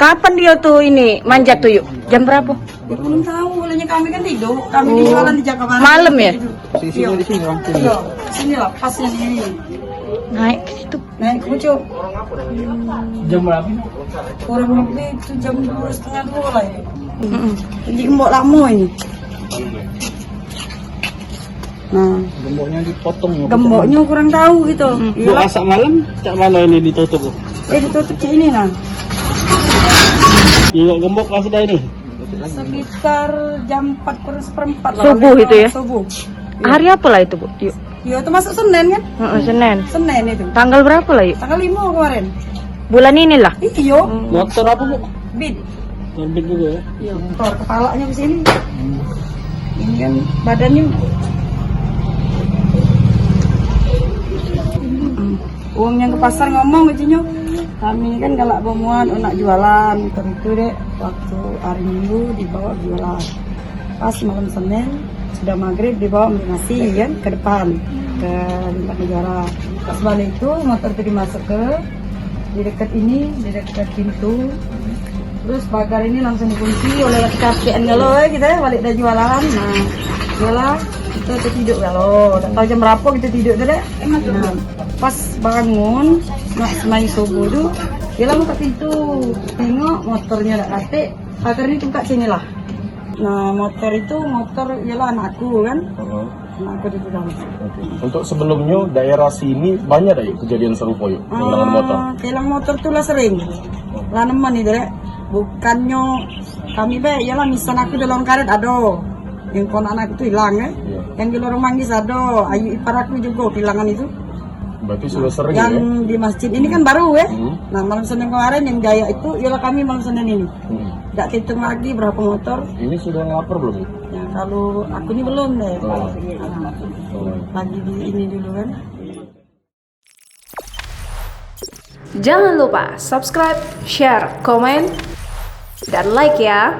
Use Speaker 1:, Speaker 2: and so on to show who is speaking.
Speaker 1: Kapan dia tuh ini manjat tuh yuk? Jam berapa?
Speaker 2: Ya, belum tahu, olehnya kami kan tidur. Kami di jualan di Jakarta.
Speaker 1: Malam ya?
Speaker 2: Sisinya di sini, iya. Sini lah, pasnya di sini.
Speaker 1: Naik ke situ.
Speaker 2: Naik kucuk.
Speaker 3: Jam berapa?
Speaker 2: Kurang lebih itu jam 2:30 lah ini. Jadi gembok lama ini. Nah,
Speaker 3: Gemboknya dipotong.
Speaker 2: gemboknya kurang tahu gitu.
Speaker 3: Bu asak malam, cak mana ini ditutup?
Speaker 2: Ditutup cak ini nah.
Speaker 3: Iya gembok lah sudah ini.
Speaker 2: Sekitar jam 4:45 lah.
Speaker 1: Subuh itu ya?
Speaker 2: Subuh.
Speaker 1: Hari apa lah itu, Bu? Yuk.
Speaker 2: Iya, itu masuk Senin kan?
Speaker 1: Senin.
Speaker 2: Senin itu.
Speaker 1: Tanggal berapa lah yuk?
Speaker 2: Tanggal 5 kemarin.
Speaker 1: Bulan inilah.
Speaker 2: Iya.
Speaker 3: Motor apa bu?
Speaker 2: Bid.
Speaker 3: Terbit juga ya?
Speaker 2: Iya. Motor kepalanya ke sini. Ini kan badannya. Uangnya ke pasar ngomong itunya. Kami kan galak bomuan nak jualan, tentu deh waktu hari Minggu dibawa jualan. Pas malam Senin sudah maghrib dibawa beli nasi kan ke depan ke tempat negara. Pas balik itu motor itu dimasuk ke di dekat ini, di dekat pintu. Terus pagar ini langsung dikunci oleh laki-lakian galau kita ya, balik dari jualan. Nah, jualan kita tidur galau. Tak tahu jam berapa kita tidur tu deh. Nah, pas bangun nak semai subuh tu dia lah buka pintu, tengok motornya tak katik, pagar ini buka sini lah. Nah motor itu motor ialah anakku kan, anakku di dalam.
Speaker 3: Untuk sebelumnya daerah sini banyak ada kejadian serupa yuk kehilangan motor.
Speaker 2: Kehilangan motor tu lah sering, lah nemen itu deh. Bukannya kami be, ialah misalnya aku dalam karet ada, yang kon anak itu hilang yang di lorong manggis ada, ayu ipar aku juga kehilangan itu.
Speaker 3: Berarti sudah sering
Speaker 2: Yang
Speaker 3: ya?
Speaker 2: di masjid ini kan baru ya. Nah malam Senin kemarin yang jaya itu ialah kami malam Senin ini. Tidak hitung lagi berapa motor.
Speaker 3: Ini sudah ngelapor belum?
Speaker 2: Ya kalau aku ini belum deh. Lagi di ini dulu kan.
Speaker 4: Jangan lupa subscribe, share, komen, dan like ya.